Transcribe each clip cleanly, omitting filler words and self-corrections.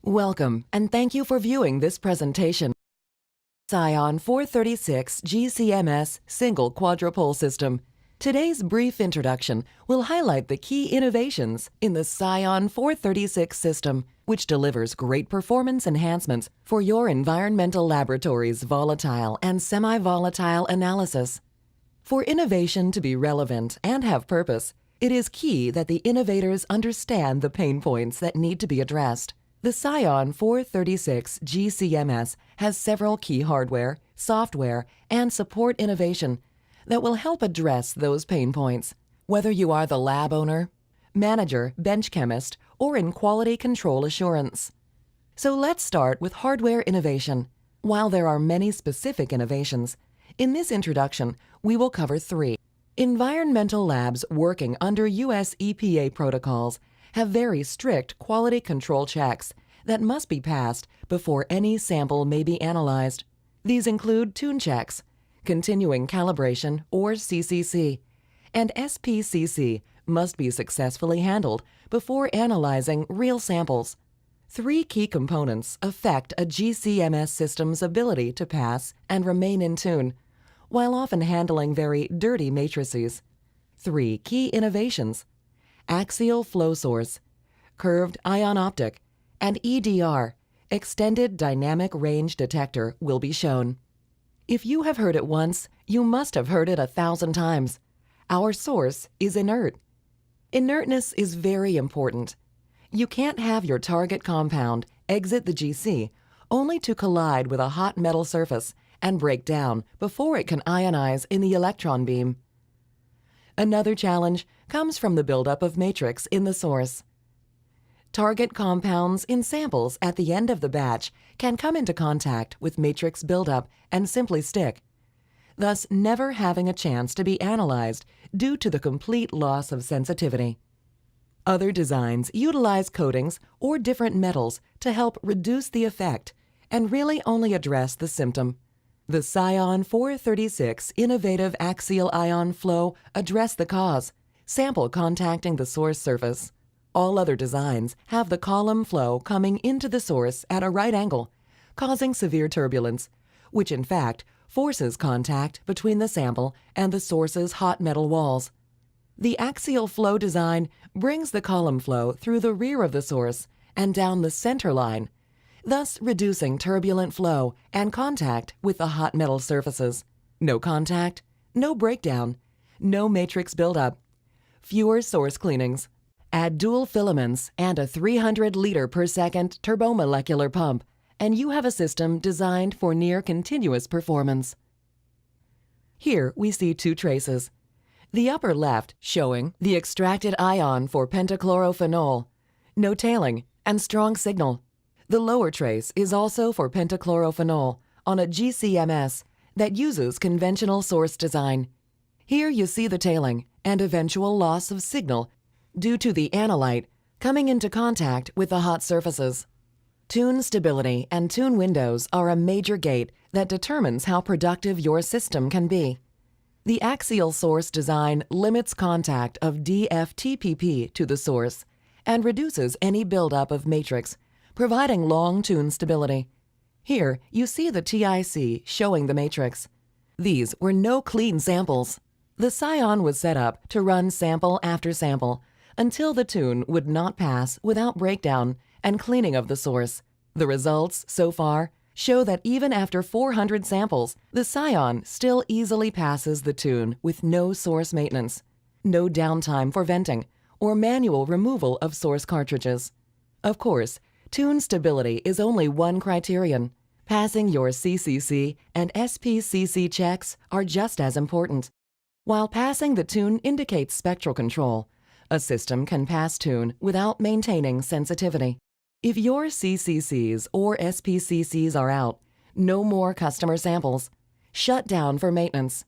Welcome, and thank you for viewing this presentation. SCION 436 GC MS Single Quadrupole System. Today's brief introduction will highlight the key innovations in the SCION 436 system, which delivers great performance enhancements for your environmental laboratory's volatile and semi-volatile analysis. For innovation to be relevant and have purpose, it is key that the innovators understand the pain points that need to be addressed. The SCION 436 GC MS has several key hardware, software, and support innovation that will help address those pain points. Whether you are the lab owner, manager, bench chemist, or in quality control assurance. So let's start with hardware innovation. While there are many specific innovations, in this introduction we will cover three. Environmental labs working under US EPA protocols have very strict quality control checks that must be passed before any sample may be analyzed. These include tune checks, continuing calibration or CCC, and SPCC must be successfully handled before analyzing real samples. Three key components affect a GCMS system's ability to pass and remain in tune, while often handling very dirty matrices. Three key innovations: axial flow source, curved ion optic, and EDR, extended dynamic range detector, will be shown. If you have heard it once, you must have heard it 1,000 times. Our source is inert. Inertness is very important. You can't have your target compound exit the GC only to collide with a hot metal surface and break down before it can ionize in the electron beam. Another challenge comes from the buildup of matrix in the source. Target compounds in samples at the end of the batch can come into contact with matrix buildup and simply stick, thus never having a chance to be analyzed due to the complete loss of sensitivity. Other designs utilize coatings or different metals to help reduce the effect and really only address the symptom. The SCION 436 innovative axial ion flow address the cause, sample contacting the source surface. All other designs have the column flow coming into the source at a right angle, causing severe turbulence, which in fact forces contact between the sample and the source's hot metal walls. The axial flow design brings the column flow through the rear of the source and down the center line, thus reducing turbulent flow and contact with the hot metal surfaces. No contact, no breakdown, no matrix buildup, fewer source cleanings. Add dual filaments and a 300 liter per second turbomolecular pump, and you have a system designed for near continuous performance. Here we see two traces. The upper left showing the extracted ion for pentachlorophenol, no tailing, and strong signal. The lower trace is also for pentachlorophenol on a GCMS that uses conventional source design. Here you see the tailing and eventual loss of signal due to the analyte coming into contact with the hot surfaces. Tune stability and tune windows are a major gate that determines how productive your system can be. The axial source design limits contact of DFTPP to the source and reduces any buildup of matrix, providing long tune stability. Here you see the TIC showing the matrix. These were no clean samples. The SCION was set up to run sample after sample until the tune would not pass without breakdown and cleaning of the source. The results so far show that even after 400 samples, the SCION still easily passes the tune with no source maintenance, no downtime for venting, or manual removal of source cartridges. Of course, tune stability is only one criterion. Passing your CCC and SPCC checks are just as important. While passing the tune indicates spectral control, a system can pass tune without maintaining sensitivity. If your CCCs or SPCCs are out, no more customer samples. Shut down for maintenance.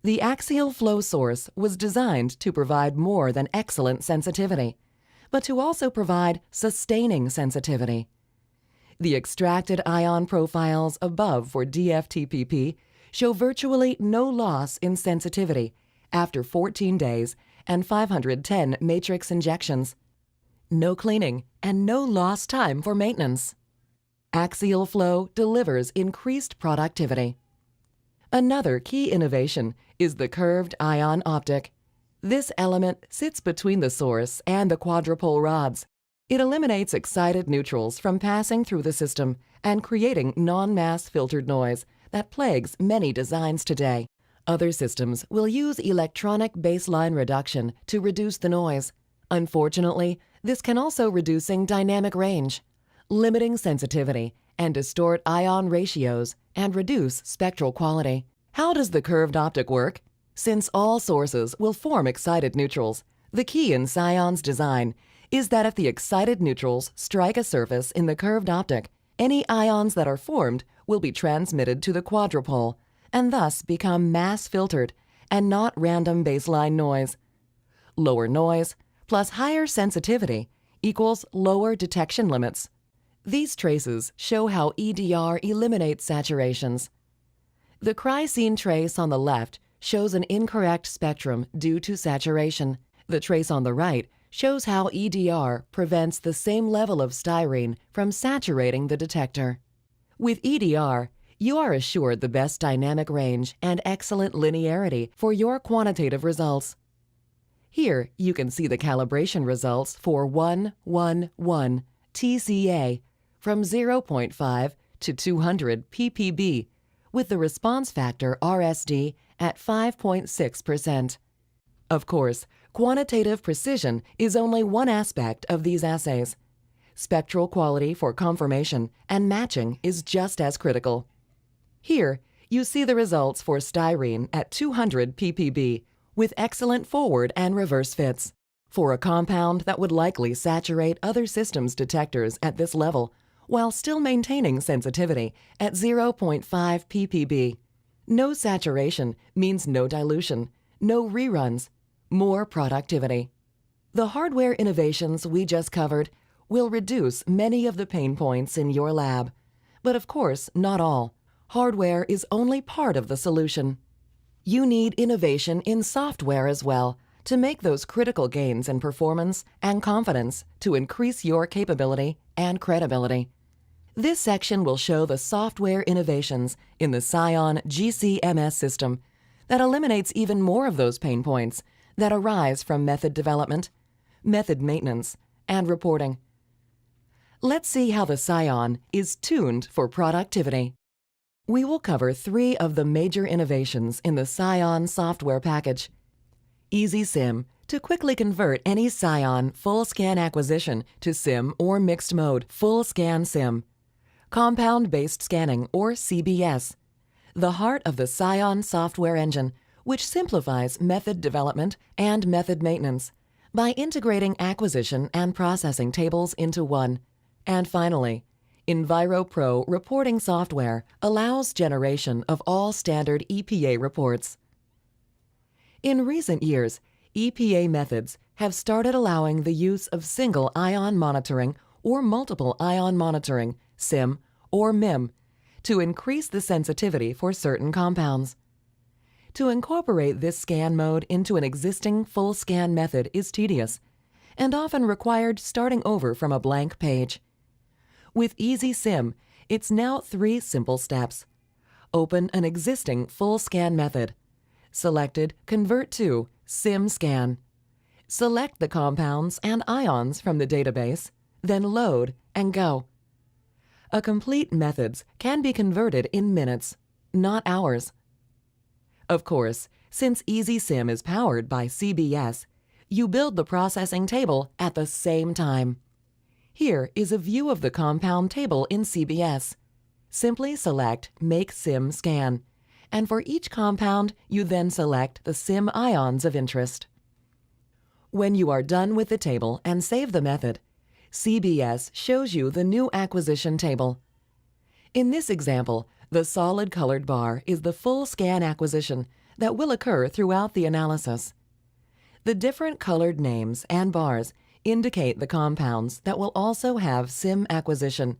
The axial flow source was designed to provide more than excellent sensitivity, but to also provide sustaining sensitivity. The extracted ion profiles above for DFTPP show virtually no loss in sensitivity after 14 days and 510 matrix injections. no cleaning, and no lost time for maintenance. Axial flow delivers increased productivity. Another key innovation is the curved ion optic. This element sits between the source and the quadrupole rods. It eliminates excited neutrals from passing through the system and creating non-mass filtered noise that plagues many designs today. Other systems will use electronic baseline reduction to reduce the noise. Unfortunately, this can also reducing dynamic range, limiting sensitivity, and distort ion ratios and reduce spectral quality. How does the curved optic work? Since all sources will form excited neutrals, the key in SCION's design is that if the excited neutrals strike a surface in the curved optic, any ions that are formed will be transmitted to the quadrupole and thus become mass filtered and not random baseline noise. Lower noise plus higher sensitivity equals lower detection limits. These traces show how EDR eliminates saturations. The Chrysene trace on the left shows an incorrect spectrum due to saturation. The trace on the right shows how EDR prevents the same level of styrene from saturating the detector. With EDR, you are assured the best dynamic range and excellent linearity for your quantitative results. Here you can see the calibration results for 111 TCA from 0.5 to 200 ppb with the response factor RSD at 5.6%. Of course, quantitative precision is only one aspect of these assays. Spectral quality for confirmation and matching is just as critical. Here, you see the results for styrene at 200 ppb with excellent forward and reverse fits. For a compound that would likely saturate other systems' detectors at this level, while still maintaining sensitivity at 0.5 ppb. No saturation means no dilution, no reruns, more productivity. The hardware innovations we just covered will reduce many of the pain points in your lab, but of course not all. Hardware is only part of the solution. You need innovation in software as well to make those critical gains in performance and confidence to increase your capability and credibility. This section will show the software innovations in the SCION GC MS system that eliminates even more of those pain points that arise from method development, method maintenance, and reporting. Let's see how the SCION is tuned for productivity. We will cover 3 of the major innovations in the SCION software package. EasySim to quickly convert any SCION full scan acquisition to SIM or mixed mode full scan SIM. Compound-based scanning or CBS, the heart of the SCION software engine, which simplifies method development and method maintenance by integrating acquisition and processing tables into one. And finally, EnviroPro reporting software allows generation of all standard EPA reports. In recent years, EPA methods have started allowing the use of single ion monitoring or multiple ion monitoring, SIM or MIM, to increase the sensitivity for certain compounds. To incorporate this scan mode into an existing full scan method is tedious and often required starting over from a blank page. With EasySim, it's now 3 simple steps. Open an existing full scan method. Selected Convert to SIM Scan. Select the compounds and ions from the database, then load and go. A complete methods can be converted in minutes, not hours. Of course, since EasySim is powered by CBS, you build the processing table at the same time. Here is a view of the compound table in CBS. Simply select Make SIM Scan, and for each compound, you then select the SIM ions of interest. When you are done with the table and save the method, CBS shows you the new acquisition table. In this example, the solid colored bar is the full scan acquisition that will occur throughout the analysis. The different colored names and bars indicate the compounds that will also have SIM acquisition,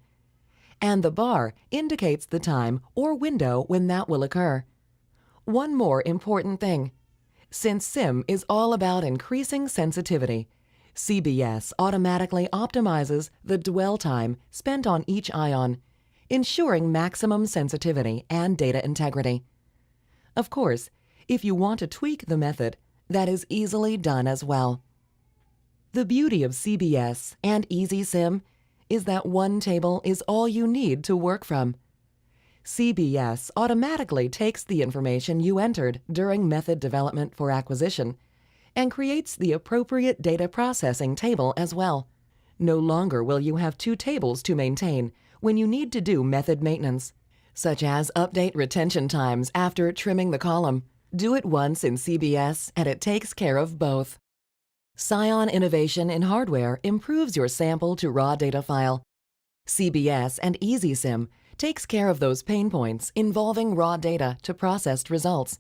and the bar indicates the time or window when that will occur. One more important thing. Since SIM is all about increasing sensitivity, CBS automatically optimizes the dwell time spent on each ion, ensuring maximum sensitivity and data integrity. Of course, if you want to tweak the method, that is easily done as well. The beauty of CBS and EasySim is that one table is all you need to work from. CBS automatically takes the information you entered during method development for acquisition and creates the appropriate data processing table as well. No longer will you have two tables to maintain when you need to do method maintenance, such as update retention times after trimming the column. Do it once in CBS and it takes care of both. SCION innovation in hardware improves your sample to raw data file. CBS and EasySim takes care of those pain points involving raw data to processed results.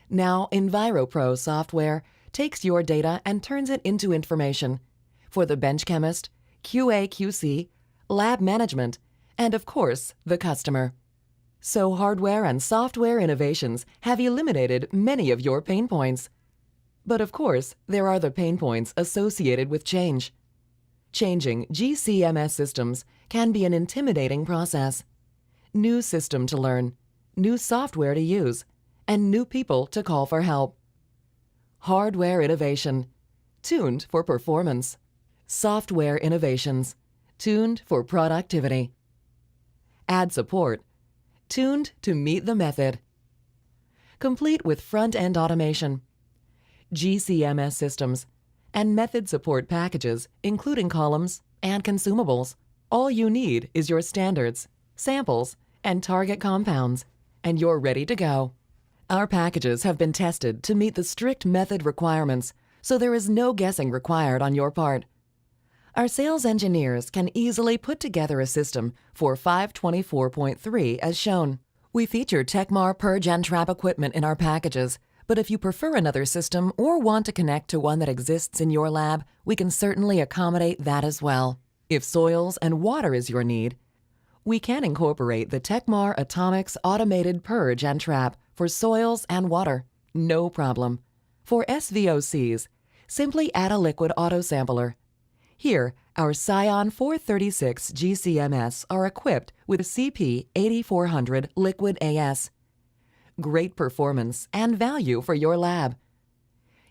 Now, EnviroPro software takes your data and turns it into information for the bench chemist, QA/QC, lab management, and of course, the customer. So hardware and software innovations have eliminated many of your pain points. But of course, there are the pain points associated with change. Changing GCMS systems can be an intimidating process. New system to learn, new software to use, and new people to call for help. Hardware innovation, tuned for performance. Software innovations, tuned for productivity. Add support, tuned to meet the method. Complete with front-end automation. GCMS systems and method support packages, including columns and consumables. All you need is your standards, samples, and target compounds, and you're ready to go. Our packages have been tested to meet the strict method requirements, so there is no guessing required on your part. Our sales engineers can easily put together a system for 524.3 as shown. We feature Tecmar purge and trap equipment in our packages, but if you prefer another system or want to connect to one that exists in your lab, we can certainly accommodate that as well. If soils and water is your need, we can incorporate the Tecmar Atomics automated purge and trap for soils and water. No problem. For SVOCs, simply add a liquid autosampler. Here, our SCION 436 GCMS are equipped with CP 8400 Liquid AS. Great performance and value for your lab.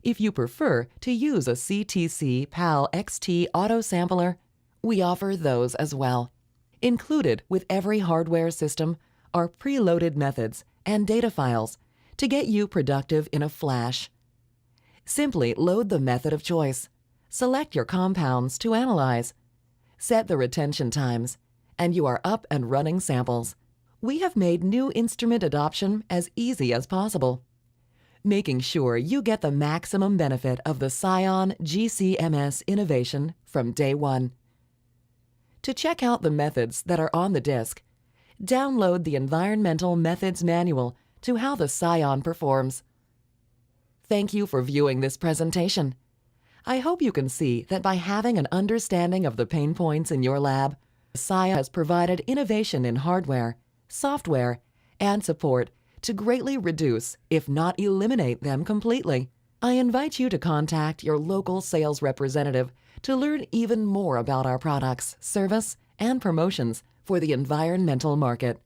If you prefer to use a CTC PAL XT autosampler, we offer those as well. Included with every hardware system are preloaded methods and data files to get you productive in a flash. Simply load the method of choice, select your compounds to analyze, set the retention times, and you are up and running samples. We have made new instrument adoption as easy as possible, making sure you get the maximum benefit of the SCION GCMS innovation from day one. To check out the methods that are on the disk, download the Environmental Methods Manual to how the SCION performs. Thank you for viewing this presentation. I hope you can see that by having an understanding of the pain points in your lab, SCION has provided innovation in hardware, software, and support to greatly reduce, if not eliminate them completely. I invite you to contact your local sales representative to learn even more about our products, service, and promotions for the environmental market.